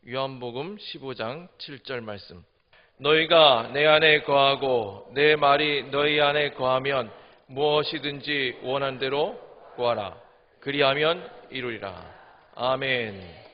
요한복음 15장 7절 말씀. 너희가 내 안에 거하고 내 말이 너희 안에 거하면 무엇이든지 원하는 대로 구하라. 그리하면 이루리라. 아멘.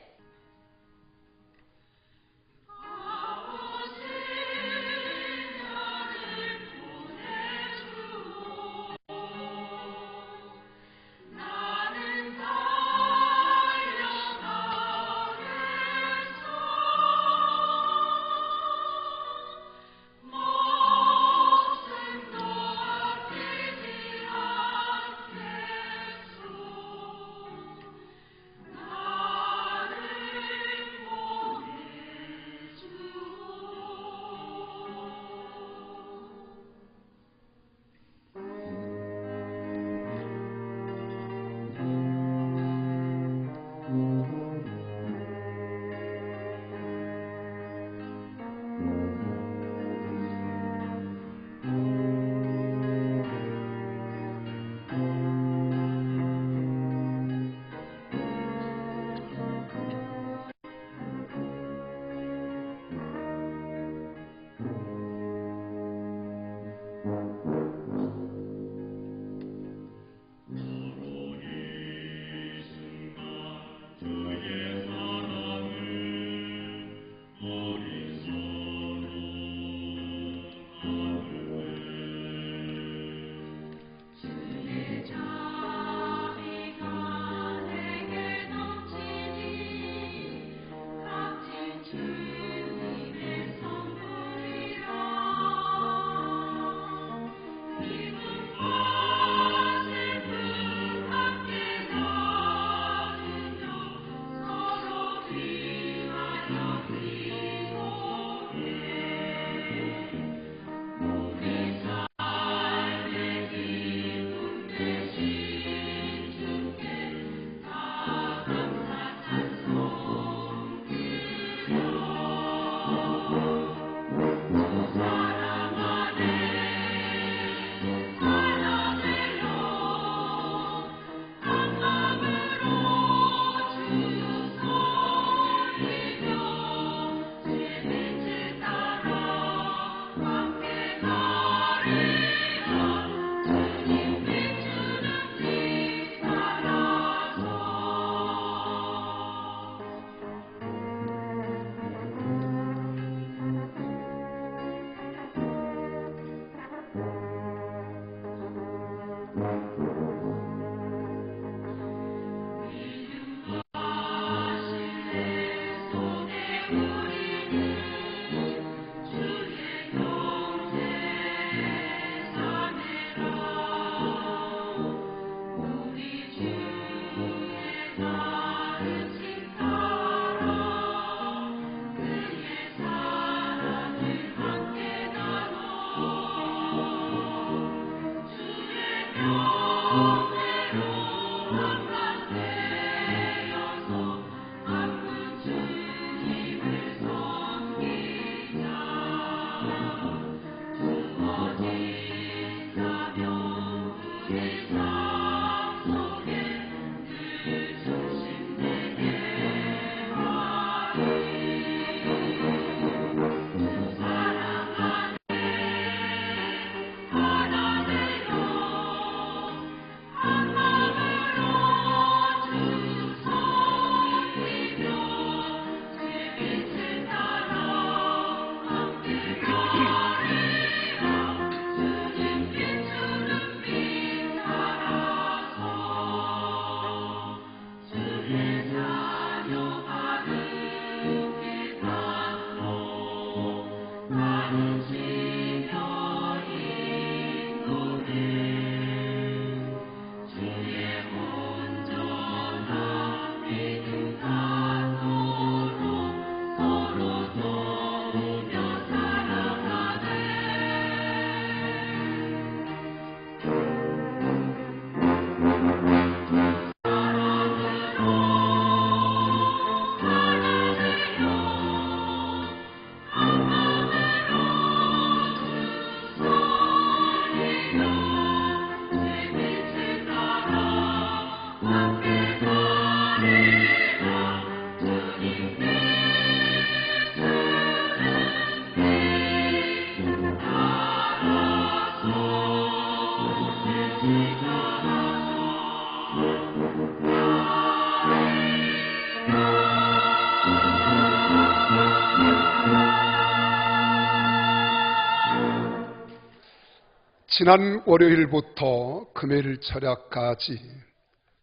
지난 월요일부터 금요일 철야까지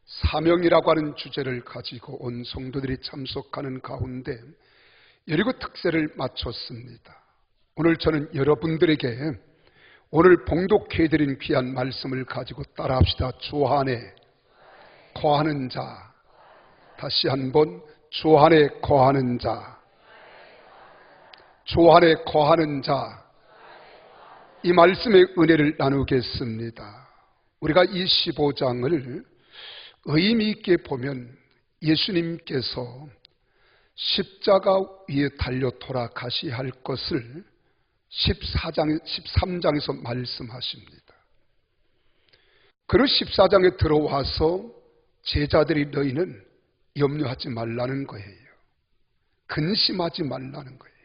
사명이라고 하는 주제를 가지고 온 성도들이 참석하는 가운데 여리고 특세를 마쳤습니다. 오늘 저는 여러분들에게 오늘 봉독해드린 귀한 말씀을 가지고 따라합시다. 주 안에 거하는 자. 다시 한번 주 안에 거하는 자. 주 안에 거하는 자. 이 말씀의 은혜를 나누겠습니다. 우리가 이 15장을 의미 있게 보면 예수님께서 십자가 위에 달려 돌아가셔야 할 것을 13장에서 말씀하십니다. 그리고 14장에 들어와서 제자들이 너희는 염려하지 말라는 거예요. 근심하지 말라는 거예요.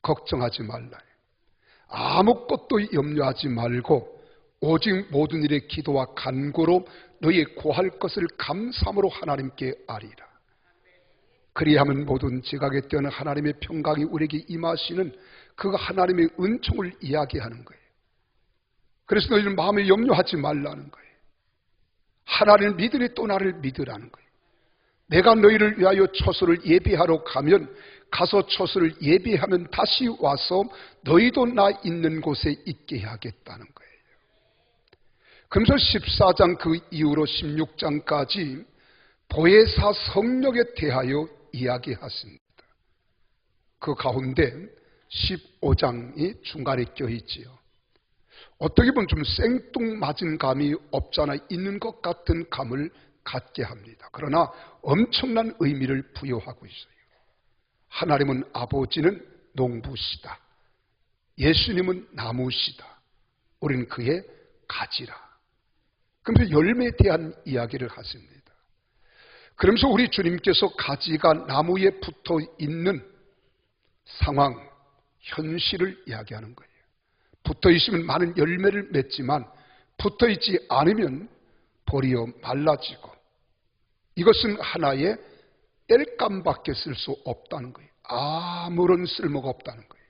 걱정하지 말라. 아무것도 염려하지 말고 오직 모든 일에 기도와 간구로 너희의 구할 것을 감사함으로 하나님께 아리라. 그리하면 모든 지각에 뛰어난 하나님의 평강이 우리에게 임하시는 그 하나님의 은총을 이야기하는 거예요. 그래서 너희는 마음에 염려하지 말라는 거예요. 하나님을 믿으니 또 나를 믿으라는 거예요. 내가 너희를 위하여 처소를 예비하러 가면 가서 처소를 예비하면 다시 와서 너희도 나 있는 곳에 있게 하겠다는 거예요. 그러면서 14장 그 이후로 16장까지 보혜사 성령에 대하여 이야기하십니다. 그 가운데 15장이 중간에 껴있지요. 어떻게 보면 좀 생뚱맞은 감이 없잖아 있는 것 같은 감을 갖게 합니다. 그러나 엄청난 의미를 부여하고 있어요. 하나님은 아버지는 농부시다. 예수님은 나무시다. 우리는 그의 가지라. 그러면서 열매에 대한 이야기를 하십니다. 그러면서 우리 주님께서 가지가 나무에 붙어 있는 상황, 현실을 이야기하는 거예요. 붙어 있으면 많은 열매를 맺지만 붙어 있지 않으면 버리어 말라지고 이것은 하나의 땔감밖에 쓸 수 없다는 거예요. 아무런 쓸모가 없다는 거예요.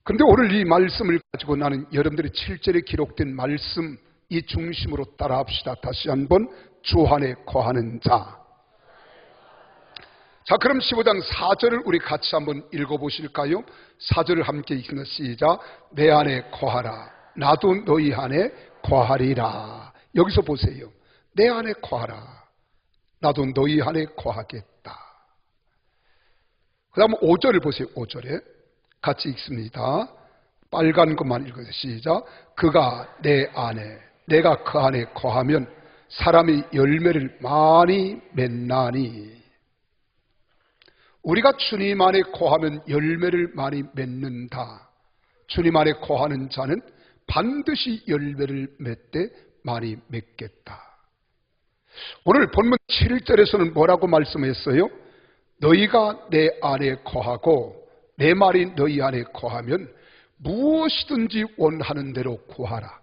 그런데 오늘 이 말씀을 가지고 나는 여러분들이 7절에 기록된 말씀 이 중심으로 따라합시다. 다시 한번 주 안에 거하는 자. 자, 그럼 15장 4절을 우리 같이 한번 읽어보실까요? 4절을 함께 읽는 시작. 내 안에 거하라. 나도 너희 안에 거하리라. 여기서 보세요. 내 안에 거하라. 나도 너희 안에 거하겠다. 그 다음 5절을 보세요. 5절에 같이 읽습니다. 빨간 것만 읽어요. 시작. 그가 내 안에 내가 그 안에 거하면 사람이 열매를 많이 맺나니. 우리가 주님 안에 거하면 열매를 많이 맺는다. 주님 안에 거하는 자는 반드시 열매를 맺되 많이 맺겠다. 오늘 본문 7절에서는 뭐라고 말씀했어요? 너희가 내 안에 거하고 내 말이 너희 안에 거하면 무엇이든지 원하는 대로 구하라.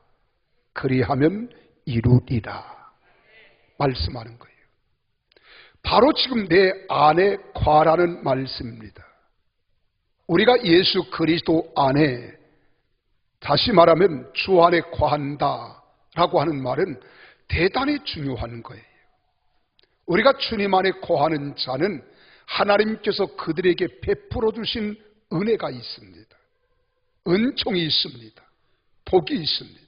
그리하면 이루리라. 말씀하는 거예요. 바로 지금 내 안에 거하라는 말씀입니다. 우리가 예수 그리스도 안에, 다시 말하면 주 안에 거한다 라고 하는 말은 대단히 중요한 거예요. 우리가 주님 안에 거하는 자는 하나님께서 그들에게 베풀어 주신 은혜가 있습니다. 은총이 있습니다. 복이 있습니다.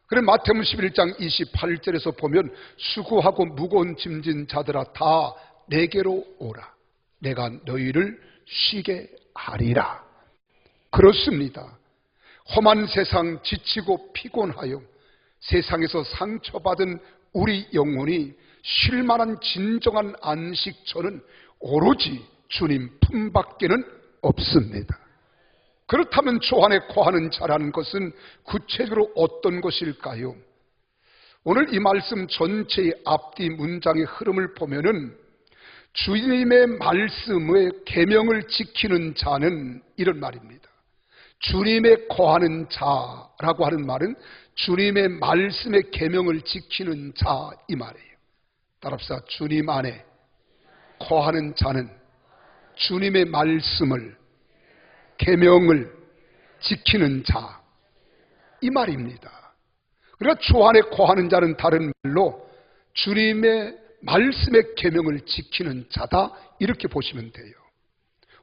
그래서 마태복음 11장 28절에서 보면 수고하고 무거운 짐진 자들아 다 내게로 오라. 내가 너희를 쉬게 하리라. 그렇습니다. 험한 세상 지치고 피곤하여 세상에서 상처받은 우리 영혼이 쉴 만한 진정한 안식처는 오로지 주님 품밖에는 없습니다. 그렇다면 주 안에 거하는 자라는 것은 구체적으로 어떤 것일까요? 오늘 이 말씀 전체의 앞뒤 문장의 흐름을 보면은 주님의 말씀의 계명을 지키는 자는 이런 말입니다. 주님의 거하는 자라고 하는 말은 주님의 말씀의 계명을 지키는 자 이 말이에요. 따라합시다. 주님 안에 거하는 자는 주님의 말씀을 계명을 지키는 자, 이 말입니다. 그러니까 주 안에 거하는 자는 다른 말로 주님의 말씀의 계명을 지키는 자다, 이렇게 보시면 돼요.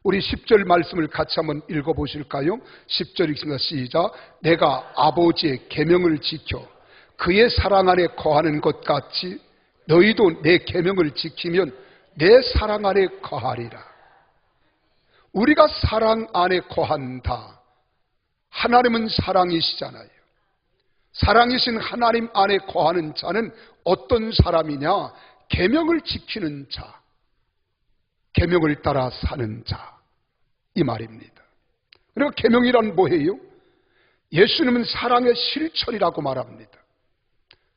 우리 10절 말씀을 같이 한번 읽어보실까요? 10절 읽습니다. 시작. 내가 아버지의 계명을 지켜 그의 사랑 안에 거하는 것 같이 너희도 내 계명을 지키면 내 사랑 안에 거하리라. 우리가 사랑 안에 거한다. 하나님은 사랑이시잖아요. 사랑이신 하나님 안에 거하는 자는 어떤 사람이냐? 계명을 지키는 자, 계명을 따라 사는 자, 이 말입니다. 그리고 계명이란 뭐예요? 예수님은 사랑의 실천이라고 말합니다.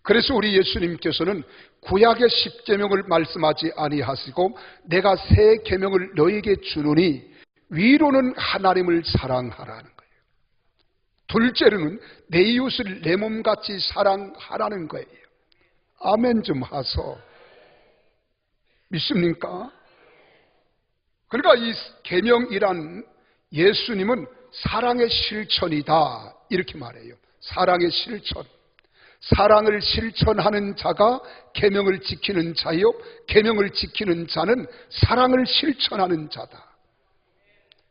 그래서 우리 예수님께서는 구약의 10계명을 말씀하지 아니하시고 내가 새 계명을 너에게 주노니 위로는 하나님을 사랑하라는 거예요. 둘째로는 내 이웃을 내 몸같이 사랑하라는 거예요. 아멘 좀 하소. 믿습니까? 그러니까 이 계명이란 예수님은 사랑의 실천이다, 이렇게 말해요. 사랑의 실천. 사랑을 실천하는 자가 계명을 지키는 자요, 계명을 지키는 자는 사랑을 실천하는 자다.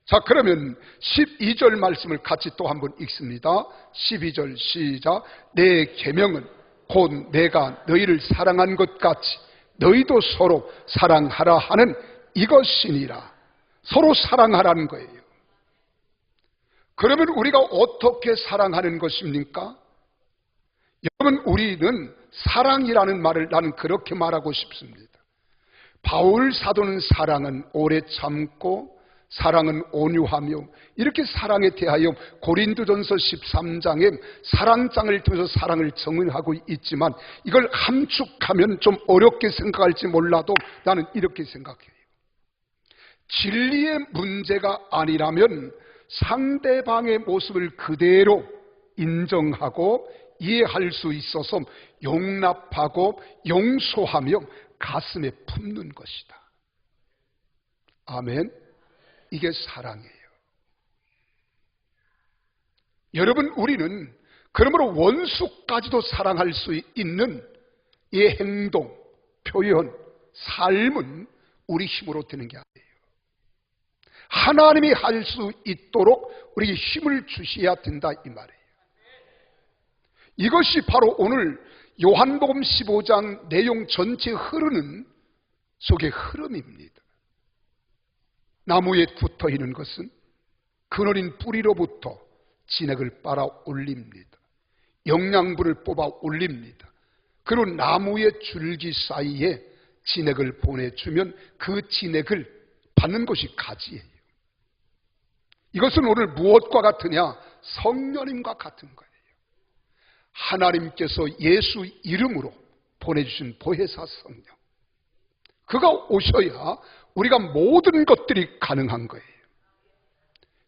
자, 그러면 12절 말씀을 같이 또 한번 읽습니다. 12절 시작. 내 계명은 곧 내가 너희를 사랑한 것 같이 너희도 서로 사랑하라 하는 이것이니라. 서로 사랑하라는 거예요. 그러면 우리가 어떻게 사랑하는 것입니까? 여러분, 우리는 사랑이라는 말을 나는 그렇게 말하고 싶습니다. 바울 사도는 사랑은 오래 참고 사랑은 온유하며 이렇게 사랑에 대하여 고린도전서 13장에 사랑장을 통해서 사랑을 정의하고 있지만 이걸 함축하면 좀 어렵게 생각할지 몰라도 나는 이렇게 생각해요. 진리의 문제가 아니라면 상대방의 모습을 그대로 인정하고 이해할 수 있어서 용납하고 용서하며 가슴에 품는 것이다. 아멘. 이게 사랑이에요. 여러분, 우리는 그러므로 원수까지도 사랑할 수 있는 이 행동, 표현, 삶은 우리 힘으로 되는 게 아니에요. 하나님이 할 수 있도록 우리에게 힘을 주셔야 된다, 이 말이에요. 이것이 바로 오늘 요한복음 15장 내용 전체에 흐르는 속의 흐름입니다. 나무에 붙어 있는 것은 그늘인 뿌리로부터 진액을 빨아 올립니다. 영양분을 뽑아 올립니다. 그리고 나무의 줄기 사이에 진액을 보내주면 그 진액을 받는 것이 가지예요. 이것은 오늘 무엇과 같으냐? 성령님과 같은 거예요. 하나님께서 예수 이름으로 보내주신 보혜사 성령, 그가 오셔야 우리가 모든 것들이 가능한 거예요.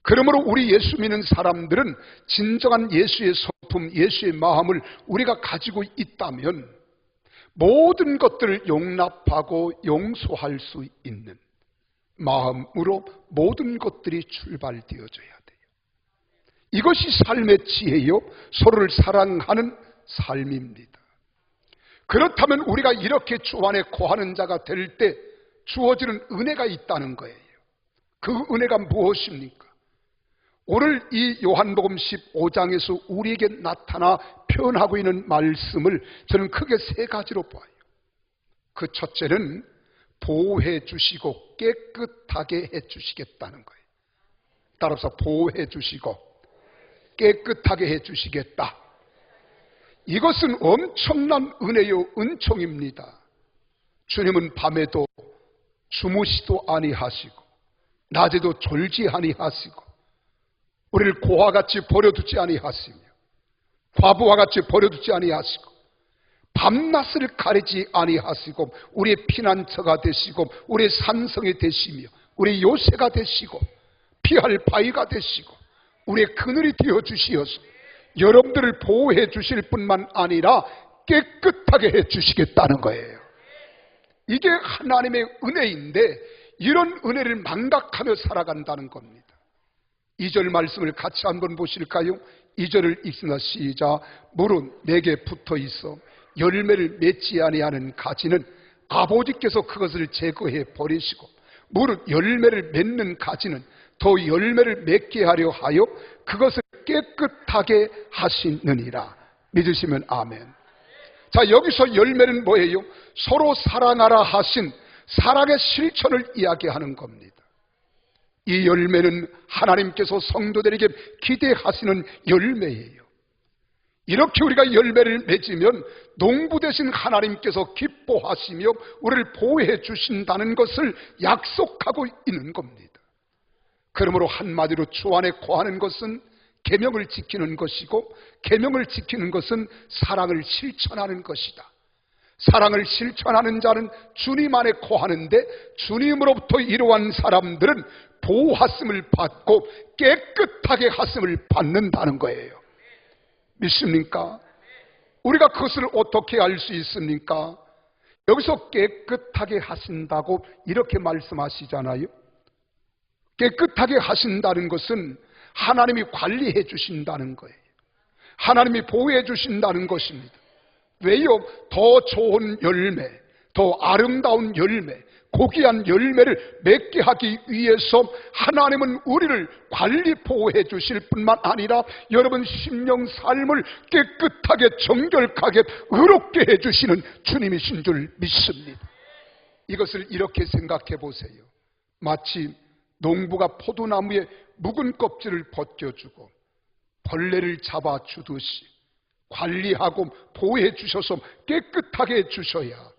그러므로 우리 예수 믿는 사람들은 진정한 예수의 성품, 예수의 마음을 우리가 가지고 있다면 모든 것들을 용납하고 용서할 수 있는 마음으로 모든 것들이 출발되어져야 돼요. 이것이 삶의 지혜요, 서로를 사랑하는 삶입니다. 그렇다면 우리가 이렇게 주 안에 거하는 자가 될 때 주어지는 은혜가 있다는 거예요. 그 은혜가 무엇입니까? 오늘 이 요한복음 15장에서 우리에게 나타나 표현하고 있는 말씀을 저는 크게 세 가지로 봐요. 그 첫째는 보호해 주시고 깨끗하게 해 주시겠다는 거예요. 따라서 보호해 주시고 깨끗하게 해 주시겠다. 이것은 엄청난 은혜요, 은총입니다. 주님은 밤에도 주무시도 아니하시고 낮에도 졸지 아니하시고 우리를 고와 같이 버려두지 아니하시며 과부와 같이 버려두지 아니하시고 밤낮을 가리지 아니하시고 우리의 피난처가 되시고 우리의 산성이 되시며 우리의 요새가 되시고 피할 바위가 되시고 우리의 그늘이 되어주시어서 여러분들을 보호해 주실 뿐만 아니라 깨끗하게 해 주시겠다는 거예요. 이게 하나님의 은혜인데 이런 은혜를 망각하며 살아간다는 겁니다. 2절 말씀을 같이 한번 보실까요? 2절을 읽습니다. 시작. 물은 내게 붙어 있어 열매를 맺지 아니하는 가지는 아버지께서 그것을 제거해 버리시고, 무릇 열매를 맺는 가지는 더 열매를 맺게 하려 하여 그것을 깨끗하게 하시느니라. 믿으시면 아멘. 자, 여기서 열매는 뭐예요? 서로 사랑하라 하신 사랑의 실천을 이야기하는 겁니다. 이 열매는 하나님께서 성도들에게 기대하시는 열매예요. 이렇게 우리가 열매를 맺으면 농부 되신 하나님께서 기뻐하시며 우리를 보호해 주신다는 것을 약속하고 있는 겁니다. 그러므로 한마디로 주 안에 거하는 것은 계명을 지키는 것이고, 계명을 지키는 것은 사랑을 실천하는 것이다. 사랑을 실천하는 자는 주님 안에 거하는데, 주님으로부터 이러한 사람들은 보호하심을 받고 깨끗하게 하심을 받는다는 거예요. 믿습니까? 우리가 그것을 어떻게 알 수 있습니까? 여기서 깨끗하게 하신다고 이렇게 말씀하시잖아요. 깨끗하게 하신다는 것은 하나님이 관리해 주신다는 거예요. 하나님이 보호해 주신다는 것입니다. 왜요? 더 좋은 열매, 더 아름다운 열매, 고귀한 열매를 맺게 하기 위해서 하나님은 우리를 관리 보호해 주실 뿐만 아니라 여러분 심령 삶을 깨끗하게 정결하게 의롭게 해 주시는 주님이신 줄 믿습니다. 이것을 이렇게 생각해 보세요. 마치 농부가 포도나무에 묵은 껍질을 벗겨주고 벌레를 잡아주듯이 관리하고 보호해 주셔서 깨끗하게 해 주셔야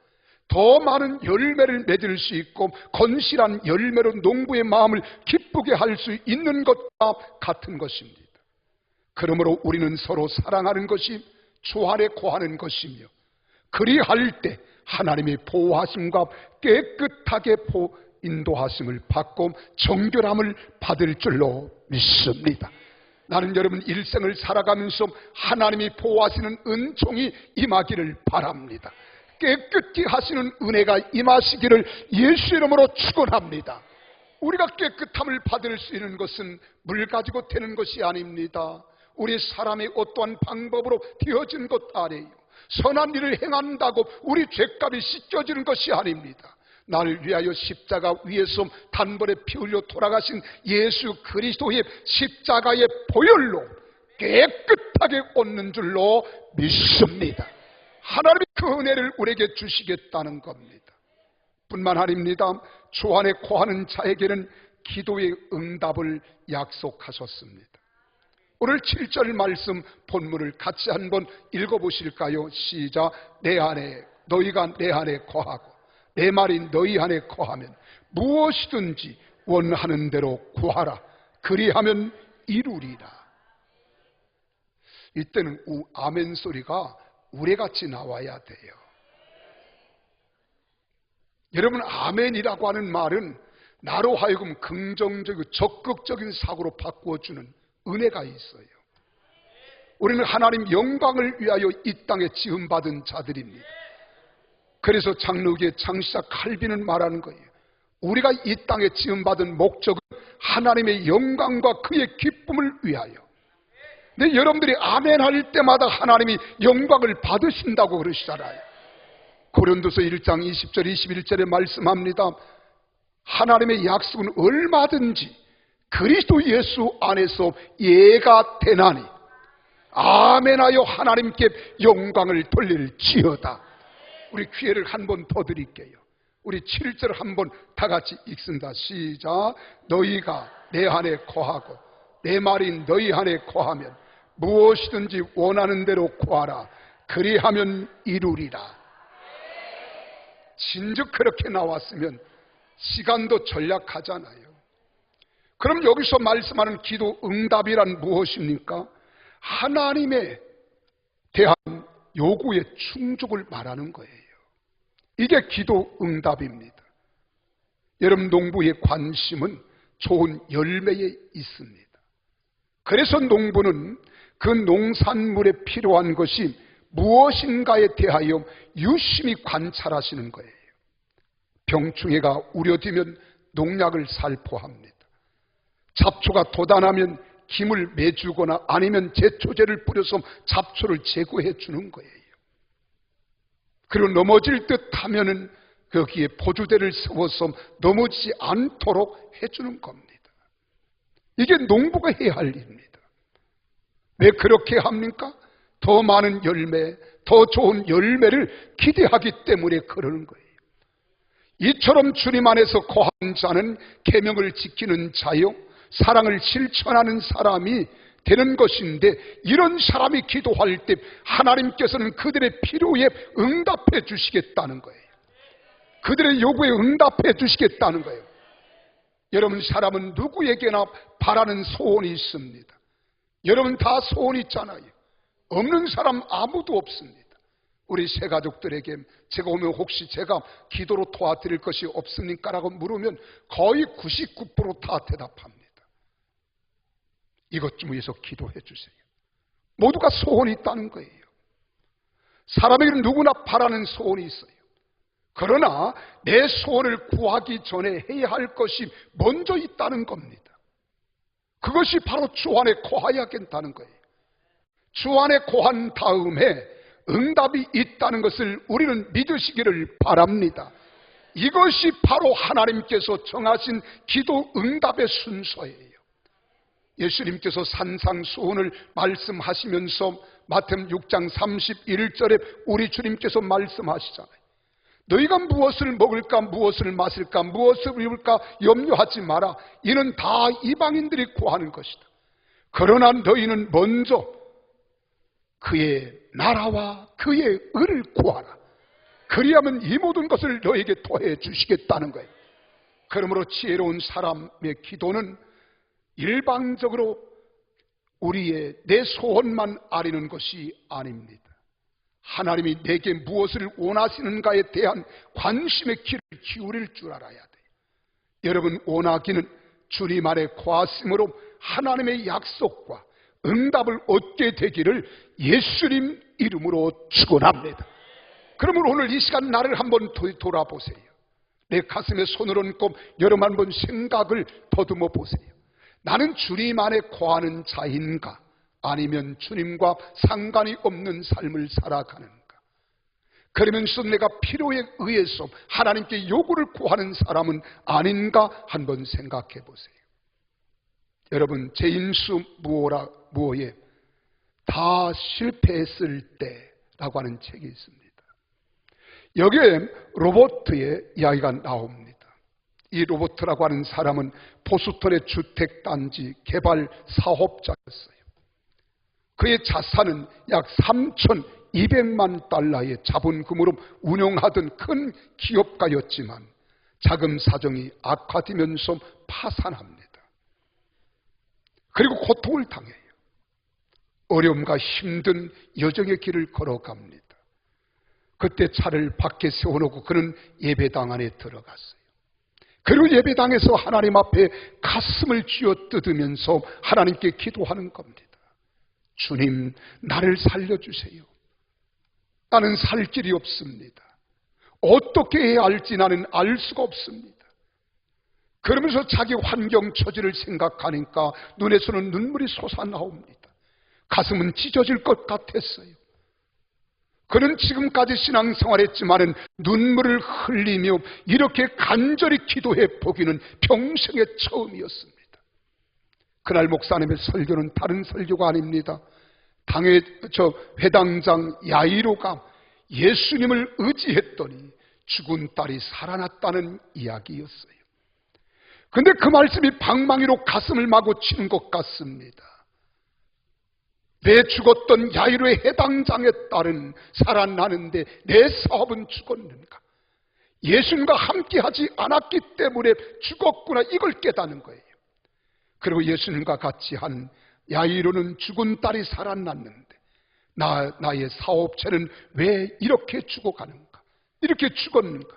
더 많은 열매를 맺을 수 있고 건실한 열매로 농부의 마음을 기쁘게 할 수 있는 것과 같은 것입니다. 그러므로 우리는 서로 사랑하는 것이 주 안에 거하는 것이며, 그리할 때 하나님의 보호하심과 깨끗하게 인도하심을 받고 정결함을 받을 줄로 믿습니다. 나는 여러분 일생을 살아가면서 하나님이 보호하시는 은총이 임하기를 바랍니다. 깨끗히 하시는 은혜가 임하시기를 예수 이름으로 축원합니다. 우리가 깨끗함을 받을 수 있는 것은 물 가지고 되는 것이 아닙니다. 우리 사람이 어떠한 방법으로 되어진 것 아니에요. 선한 일을 행한다고 우리 죄값이 씻겨지는 것이 아닙니다. 나를 위하여 십자가 위에서 단번에 피 흘려 돌아가신 예수 그리스도의 십자가의 보혈로 깨끗하게 얻는 줄로 믿습니다. 하나님이 그 은혜를 우리에게 주시겠다는 겁니다. 뿐만 아닙니다. 주 안에 거하는 자에게는 기도의 응답을 약속하셨습니다. 오늘 7절 말씀 본문을 같이 한번 읽어보실까요? 시작. 내 안에, 너희가 내 안에 거하고 내 말이 너희 안에 거하면 무엇이든지 원하는 대로 구하라. 그리하면 이루리라. 이때는 아멘 소리가 우레같이 나와야 돼요. 여러분, 아멘이라고 하는 말은 나로 하여금 긍정적이고 적극적인 사고로 바꾸어주는 은혜가 있어요. 우리는 하나님 영광을 위하여 이 땅에 지음받은 자들입니다. 그래서 장로교의 창시자 칼빈은 말하는 거예요. 우리가 이 땅에 지음받은 목적은 하나님의 영광과 그의 기쁨을 위하여. 근데 여러분들이 아멘 할 때마다 하나님이 영광을 받으신다고 그러시잖아요. 고린도서 1장 20절 21절에 말씀합니다. 하나님의 약속은 얼마든지 그리스도 예수 안에서 예가 되나니 아멘하여 하나님께 영광을 돌릴지어다. 우리 기회를 한 번 더 드릴게요. 우리 7절 한번 다 같이 읽습니다. 시작. 너희가 내 안에 거하고 내 말이 너희 안에 거하면 무엇이든지 원하는 대로 구하라. 그리하면 이루리라. 진즉 그렇게 나왔으면 시간도 절약하잖아요. 그럼 여기서 말씀하는 기도 응답이란 무엇입니까? 하나님에 대한 요구의 충족을 말하는 거예요. 이게 기도 응답입니다. 여러분, 농부의 관심은 좋은 열매에 있습니다. 그래서 농부는 그 농산물에 필요한 것이 무엇인가에 대하여 유심히 관찰하시는 거예요. 병충해가 우려되면 농약을 살포합니다. 잡초가 돋아나면 김을 매주거나 아니면 제초제를 뿌려서 잡초를 제거해 주는 거예요. 그리고 넘어질 듯 하면은 거기에 보조대를 세워서 넘어지지 않도록 해주는 겁니다. 이게 농부가 해야 할 일입니다. 왜 그렇게 합니까? 더 많은 열매, 더 좋은 열매를 기대하기 때문에 그러는 거예요. 이처럼 주님 안에서 거하는 자는 계명을 지키는 자요, 사랑을 실천하는 사람이 되는 것인데, 이런 사람이 기도할 때 하나님께서는 그들의 필요에 응답해 주시겠다는 거예요. 그들의 요구에 응답해 주시겠다는 거예요. 여러분, 사람은 누구에게나 바라는 소원이 있습니다. 여러분 다 소원이 있잖아요. 없는 사람 아무도 없습니다. 우리 새 가족들에게 제가 오면 혹시 제가 기도로 도와드릴 것이 없습니까? 라고 물으면 거의 99% 다 대답합니다. 이것 좀 위해서 기도해 주세요. 모두가 소원이 있다는 거예요. 사람에게는 누구나 바라는 소원이 있어요. 그러나 내 소원을 구하기 전에 해야 할 것이 먼저 있다는 겁니다. 그것이 바로 주 안에 거하야겠다는 거예요. 주 안에 거한 다음에 응답이 있다는 것을 우리는 믿으시기를 바랍니다. 이것이 바로 하나님께서 정하신 기도 응답의 순서예요. 예수님께서 산상수훈을 말씀하시면서 마태복음 6장 31절에 우리 주님께서 말씀하시잖아요. 너희가 무엇을 먹을까, 무엇을 마실까, 무엇을 입을까 염려하지 마라. 이는 다 이방인들이 구하는 것이다. 그러나 너희는 먼저 그의 나라와 그의 의를 구하라. 그리하면 이 모든 것을 너에게 더해 주시겠다는 거예요. 그러므로 지혜로운 사람의 기도는 일방적으로 우리의 내 소원만 아리는 것이 아닙니다. 하나님이 내게 무엇을 원하시는가에 대한 관심의 귀를 기울일 줄 알아야 돼요. 여러분, 원하기는 주님 안에 거하심으로 하나님의 약속과 응답을 얻게 되기를 예수님 이름으로 축원합니다. 그러면 오늘 이 시간 나를 한번 돌아보세요. 내 가슴에 손을 얹고 여러분 한번 생각을 더듬어 보세요. 나는 주님 안에 거하는 자인가? 아니면 주님과 상관이 없는 삶을 살아가는가? 그러면서 내가 필요에 의해서 하나님께 요구를 구하는 사람은 아닌가? 한번 생각해 보세요. 여러분, 제임스 무어의 다 실패했을 때라고 하는 책이 있습니다. 여기에 로버트의 이야기가 나옵니다. 이 로버트라고 하는 사람은 보스턴의 주택단지 개발 사업자였어요. 그의 자산은 약 3,200만 달러의 자본금으로 운영하던 큰 기업가였지만 자금 사정이 악화되면서 파산합니다. 그리고 고통을 당해요. 어려움과 힘든 여정의 길을 걸어갑니다. 그때 차를 밖에 세워놓고 그는 예배당 안에 들어갔어요. 그리고 예배당에서 하나님 앞에 가슴을 쥐어뜯으면서 하나님께 기도하는 겁니다. 주님, 나를 살려주세요. 나는 살 길이 없습니다. 어떻게 해야 할지 나는 알 수가 없습니다. 그러면서 자기 환경 처지를 생각하니까 눈에서는 눈물이 솟아나옵니다. 가슴은 찢어질 것 같았어요. 그는 지금까지 신앙생활했지만은 눈물을 흘리며 이렇게 간절히 기도해 보기는 평생에 처음이었습니다. 그날 목사님의 설교는 다른 설교가 아닙니다. 당의 회당장 야이로가 예수님을 의지했더니 죽은 딸이 살아났다는 이야기였어요. 근데 그 말씀이 방망이로 가슴을 마구 치는 것 같습니다. 내 죽었던 야이로의 해당장의 딸은 살아나는데 내 사업은 죽었는가? 예수님과 함께하지 않았기 때문에 죽었구나, 이걸 깨닫는 거예요. 그리고 예수님과 같이 한 야이로는 죽은 딸이 살아났는데 나의 사업체는 왜 이렇게 죽어가는가? 이렇게 죽었는가?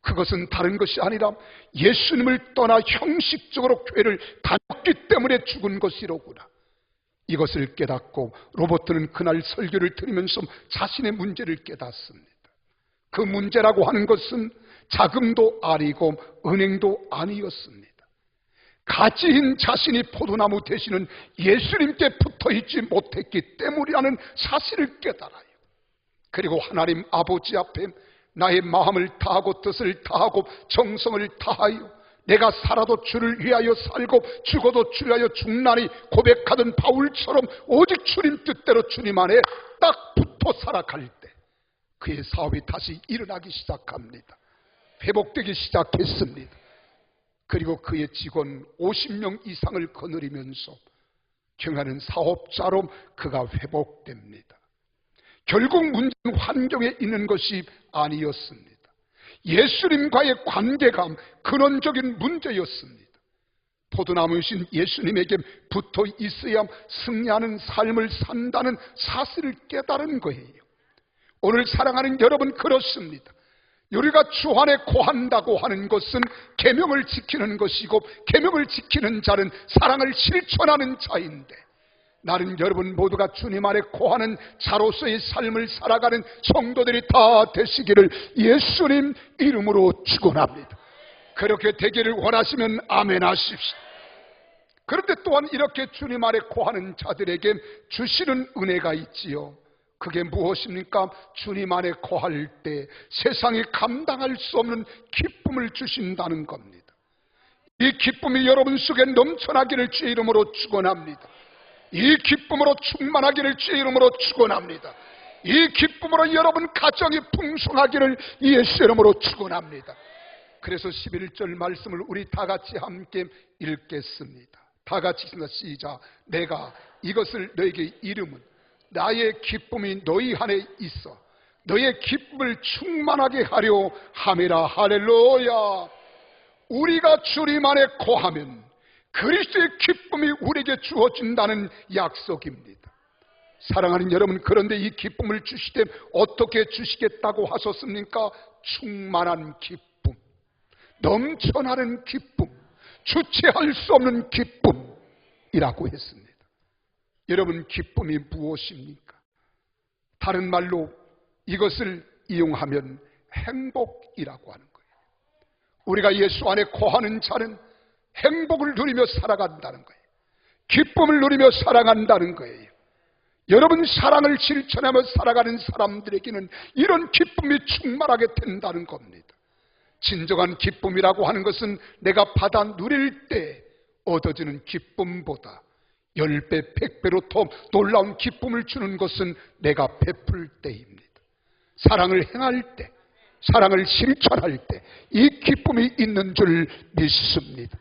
그것은 다른 것이 아니라 예수님을 떠나 형식적으로 교회를 다녔기 때문에 죽은 것이로구나. 이것을 깨닫고 로버트는 그날 설교를 들으면서 자신의 문제를 깨닫습니다. 그 문제라고 하는 것은 자금도 아니고 은행도 아니었습니다. 가지인 자신이 포도나무 되시는 예수님께 붙어있지 못했기 때문이라는 사실을 깨달아요. 그리고 하나님 아버지 앞에 나의 마음을 다하고 뜻을 다하고 정성을 다하여 내가 살아도 주를 위하여 살고 죽어도 주를 위하여 죽나니 고백하던 바울처럼 오직 주님 뜻대로 주님 안에 딱 붙어 살아갈 때 그의 사업이 다시 일어나기 시작합니다. 회복되기 시작했습니다. 그리고 그의 직원 50명 이상을 거느리면서 경하는 사업자로 그가 회복됩니다. 결국 문제는 환경에 있는 것이 아니었습니다. 예수님과의 관계감, 근원적인 문제였습니다. 포도나무이신 예수님에게 붙어 있어야 승리하는 삶을 산다는 사실을 깨달은 거예요. 오늘 사랑하는 여러분, 그렇습니다. 우리가 주 안에 거한다고 하는 것은 계명을 지키는 것이고, 계명을 지키는 자는 사랑을 실천하는 자인데, 나는 여러분 모두가 주님 안에 거하는 자로서의 삶을 살아가는 성도들이 다 되시기를 예수님 이름으로 축원합니다. 그렇게 되기를 원하시면 아멘 하십시오. 그런데 또한 이렇게 주님 안에 거하는 자들에게 주시는 은혜가 있지요. 그게 무엇입니까? 주님 안에 거할 때 세상이 감당할 수 없는 기쁨을 주신다는 겁니다. 이 기쁨이 여러분 속에 넘쳐나기를 주의 이름으로 축원합니다. 이 기쁨으로 충만하기를 주의 이름으로 축원합니다. 이 기쁨으로 여러분 가정이 풍성하기를 예수 이름으로 축원합니다. 그래서 11절 말씀을 우리 다 같이 함께 읽겠습니다. 다 같이 읽습니다. 시작. 내가 이것을 너에게 이름은 나의 기쁨이 너희 안에 있어 너의 기쁨을 충만하게 하려 함이라. 할렐루야. 우리가 주님 안에 거하면 그리스도의 기쁨이 우리에게 주어진다는 약속입니다. 사랑하는 여러분, 그런데 이 기쁨을 주시되 어떻게 주시겠다고 하셨습니까? 충만한 기쁨, 넘쳐나는 기쁨, 주체할 수 없는 기쁨이라고 했습니다. 여러분, 기쁨이 무엇입니까? 다른 말로 이것을 이용하면 행복이라고 하는 거예요. 우리가 예수 안에 거하는 자는 행복을 누리며 살아간다는 거예요. 기쁨을 누리며 살아간다는 거예요. 여러분, 사랑을 실천하며 살아가는 사람들에게는 이런 기쁨이 충만하게 된다는 겁니다. 진정한 기쁨이라고 하는 것은 내가 받아 누릴 때 얻어지는 기쁨보다 10배, 100배로 더 놀라운 기쁨을 주는 것은 내가 베풀 때입니다. 사랑을 행할 때, 사랑을 실천할 때 이 기쁨이 있는 줄 믿습니다.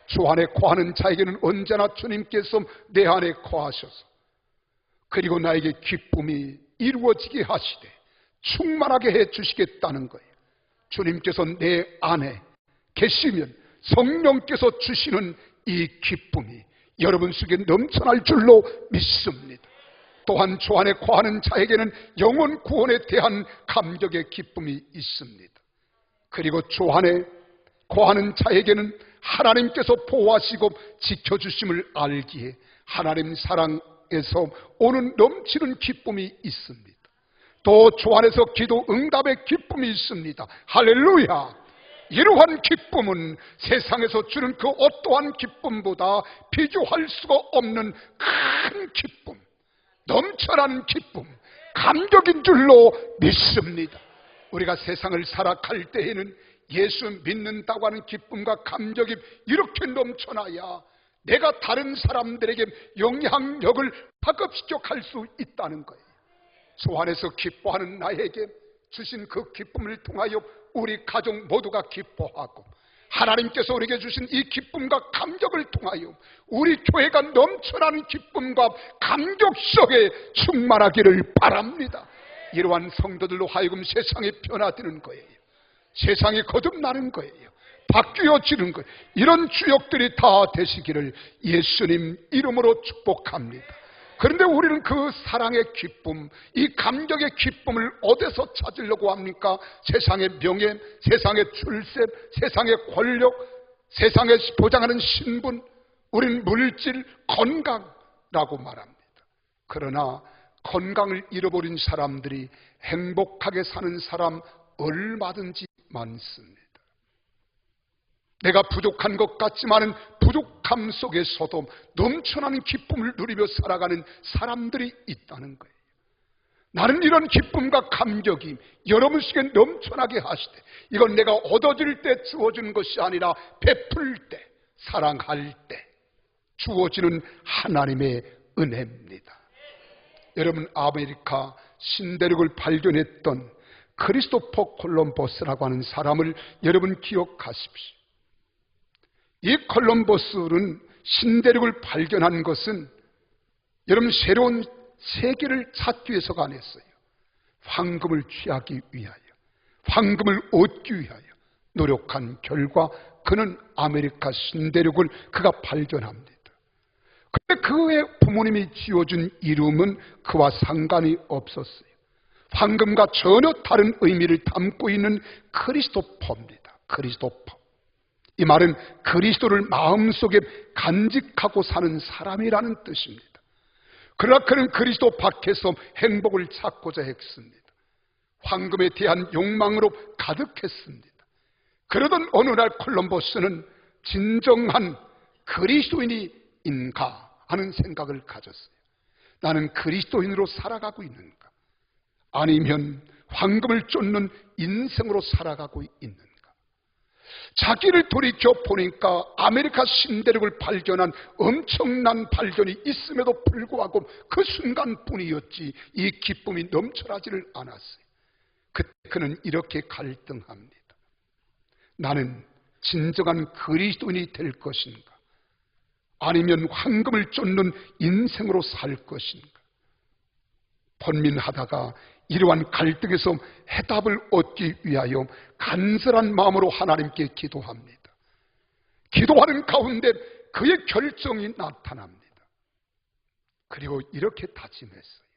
주 안에 거하는 자에게는 언제나 주님께서 내 안에 거하셔서 그리고 나에게 기쁨이 이루어지게 하시되 충만하게 해주시겠다는 거예요. 주님께서 내 안에 계시면 성령께서 주시는 이 기쁨이 여러분 속에 넘쳐날 줄로 믿습니다. 또한 주 안에 거하는 자에게는 영혼 구원에 대한 감격의 기쁨이 있습니다. 그리고 주 안에 거하는 자에게는 하나님께서 보호하시고 지켜주심을 알기에 하나님 사랑에서 오는 넘치는 기쁨이 있습니다. 또 주 안에서 기도 응답의 기쁨이 있습니다. 할렐루야. 이러한 기쁨은 세상에서 주는 그 어떠한 기쁨보다 비교할 수가 없는 큰 기쁨, 넘쳐나는 기쁨, 감격인 줄로 믿습니다. 우리가 세상을 살아갈 때에는 예수 믿는다고 하는 기쁨과 감격이 이렇게 넘쳐나야 내가 다른 사람들에게 영향력을 파급시켜 갈 수 있다는 거예요. 주 안에서 기뻐하는 나에게 주신 그 기쁨을 통하여 우리 가족 모두가 기뻐하고 하나님께서 우리에게 주신 이 기쁨과 감격을 통하여 우리 교회가 넘쳐나는 기쁨과 감격 속에 충만하기를 바랍니다. 이러한 성도들로 하여금 세상이 변화되는 거예요. 세상이 거듭나는 거예요. 바뀌어지는 거예요. 이런 주역들이 다 되시기를 예수님 이름으로 축복합니다. 그런데 우리는 그 사랑의 기쁨, 이 감격의 기쁨을 어디서 찾으려고 합니까? 세상의 명예, 세상의 출세, 세상의 권력, 세상에 보장하는 신분, 우린 물질, 건강라고 말합니다. 그러나 건강을 잃어버린 사람들이 행복하게 사는 사람 얼마든지 많습니다. 내가 부족한 것 같지만은 부족함 속에서도 넘쳐나는 기쁨을 누리며 살아가는 사람들이 있다는 거예요. 나는 이런 기쁨과 감격이 여러분 속에 넘쳐나게 하시되, 이건 내가 얻어질 때 주어지는 것이 아니라 베풀 때, 사랑할 때 주어지는 하나님의 은혜입니다. 여러분, 아메리카 신대륙을 발견했던 크리스토퍼 콜럼버스라고 하는 사람을 여러분 기억하십시오. 이 콜럼버스는 신대륙을 발견한 것은 여러분 새로운 세계를 찾기 위해서가 아니었어요. 황금을 취하기 위하여, 황금을 얻기 위하여 노력한 결과 그는 아메리카 신대륙을 그가 발견합니다. 그런데 그의 부모님이 지어준 이름은 그와 상관이 없었어요. 황금과 전혀 다른 의미를 담고 있는 크리스토퍼입니다. 크리스토퍼. 이 말은 그리스도를 마음속에 간직하고 사는 사람이라는 뜻입니다. 그러나 그는 그리스도 밖에서 행복을 찾고자 했습니다. 황금에 대한 욕망으로 가득했습니다. 그러던 어느 날 콜럼버스는 진정한 그리스도인인가 하는 생각을 가졌어요. 나는 그리스도인으로 살아가고 있는가? 아니면 황금을 쫓는 인생으로 살아가고 있는가? 자기를 돌이켜 보니까 아메리카 신대륙을 발견한 엄청난 발견이 있음에도 불구하고 그 순간뿐이었지 이 기쁨이 넘쳐나지를 않았어요. 그때 그는 이렇게 갈등합니다. 나는 진정한 그리스도인이 될 것인가? 아니면 황금을 쫓는 인생으로 살 것인가? 번민하다가 이러한 갈등에서 해답을 얻기 위하여 간절한 마음으로 하나님께 기도합니다. 기도하는 가운데 그의 결정이 나타납니다. 그리고 이렇게 다짐했어요.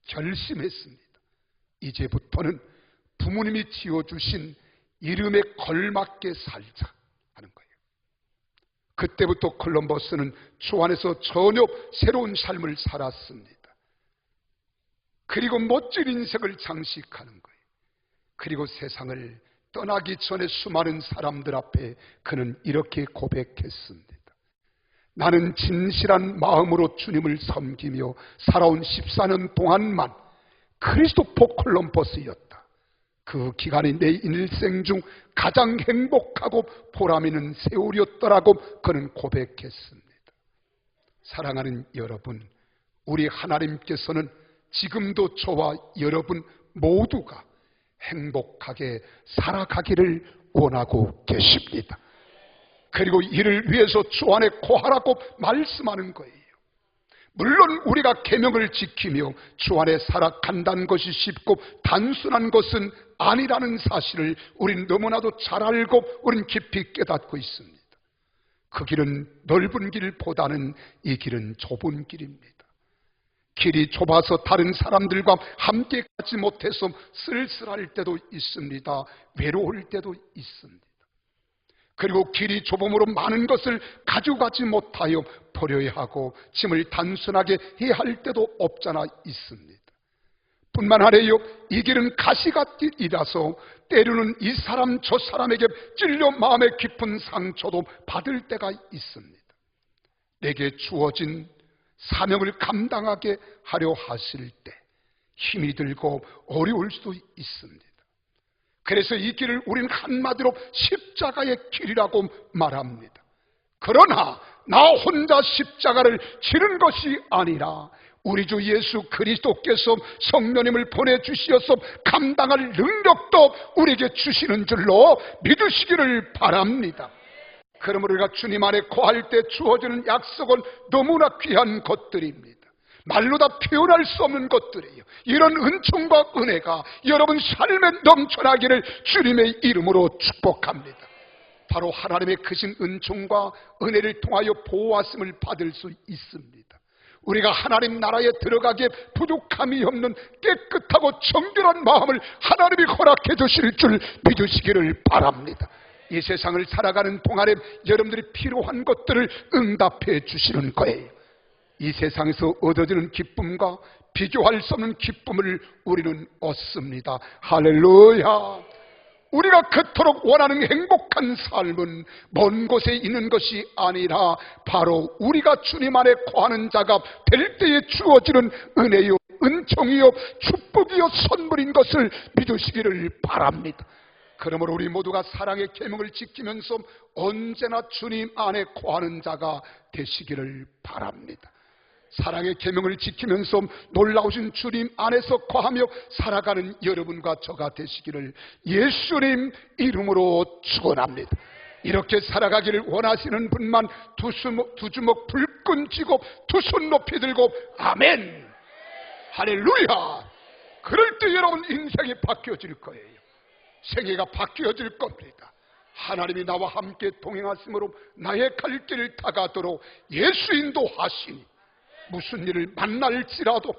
결심했습니다. 이제부터는 부모님이 지어주신 이름에 걸맞게 살자 하는 거예요. 그때부터 콜럼버스는 주 안에서 전혀 새로운 삶을 살았습니다. 그리고 멋진 인생을 장식하는 거예요. 그리고 세상을 떠나기 전에 수많은 사람들 앞에 그는 이렇게 고백했습니다. 나는 진실한 마음으로 주님을 섬기며 살아온 14년 동안만 크리스토퍼 콜럼버스였다. 그 기간이 내 일생 중 가장 행복하고 보람있는 세월이었더라고 그는 고백했습니다. 사랑하는 여러분, 우리 하나님께서는 지금도 저와 여러분 모두가 행복하게 살아가기를 원하고 계십니다. 그리고 이를 위해서 주 안에 거하라고 말씀하는 거예요. 물론 우리가 계명을 지키며 주 안에 살아간다는 것이 쉽고 단순한 것은 아니라는 사실을 우린 너무나도 잘 알고 우린 깊이 깨닫고 있습니다. 그 길은 넓은 길보다는 이 길은 좁은 길입니다. 길이 좁아서 다른 사람들과 함께 가지 못해서 쓸쓸할 때도 있습니다. 외로울 때도 있습니다. 그리고 길이 좁음으로 많은 것을 가져가지 못하여 버려야 하고 짐을 단순하게 해야 할 때도 없잖아 있습니다. 뿐만 아니라 이 길은 가시밭길이라서 때로는 이 사람 저 사람에게 찔려 마음의 깊은 상처도 받을 때가 있습니다. 내게 주어진 사명을 감당하게 하려 하실 때 힘이 들고 어려울 수도 있습니다. 그래서 이 길을 우리는 한마디로 십자가의 길이라고 말합니다. 그러나 나 혼자 십자가를 지는 것이 아니라 우리 주 예수 그리스도께서 성령님을 보내주시어서 감당할 능력도 우리에게 주시는 줄로 믿으시기를 바랍니다. 그러므로 우리가 주님 안에 거할 때 주어지는 약속은 너무나 귀한 것들입니다. 말로 다 표현할 수 없는 것들이에요. 이런 은총과 은혜가 여러분 삶에 넘쳐나기를 주님의 이름으로 축복합니다. 바로 하나님의 크신 은총과 은혜를 통하여 보호하심을 받을 수 있습니다. 우리가 하나님 나라에 들어가기에 부족함이 없는 깨끗하고 정결한 마음을 하나님이 허락해 주실 줄 믿으시기를 바랍니다. 이 세상을 살아가는 동안에 여러분들이 필요한 것들을 응답해 주시는 거예요. 이 세상에서 얻어지는 기쁨과 비교할 수 없는 기쁨을 우리는 얻습니다. 할렐루야. 우리가 그토록 원하는 행복한 삶은 먼 곳에 있는 것이 아니라 바로 우리가 주님 안에 거하는 자가 될 때에 주어지는 은혜요, 은총이요, 축복이요, 선물인 것을 믿으시기를 바랍니다. 그러므로 우리 모두가 사랑의 계명을 지키면서 언제나 주님 안에 거하는 자가 되시기를 바랍니다. 사랑의 계명을 지키면서 놀라우신 주님 안에서 거하며 살아가는 여러분과 저가 되시기를 예수님 이름으로 축원합니다. 이렇게 살아가기를 원하시는 분만 두 주먹 불끈 쥐고 두 손 높이 들고 아멘, 할렐루야. 그럴 때 여러분 인생이 바뀌어질 거예요. 생애가 바뀌어질 겁니다. 하나님이 나와 함께 동행하심으로 나의 갈 길을 다가도록 예수 인도하시니 무슨 일을 만날지라도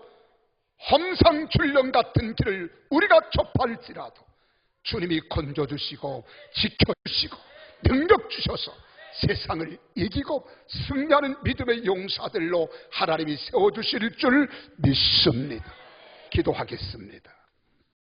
험상출령 같은 길을 우리가 접할지라도 주님이 건져주시고 지켜주시고 능력 주셔서 세상을 이기고 승리하는 믿음의 용사들로 하나님이 세워주실 줄 믿습니다. 기도하겠습니다.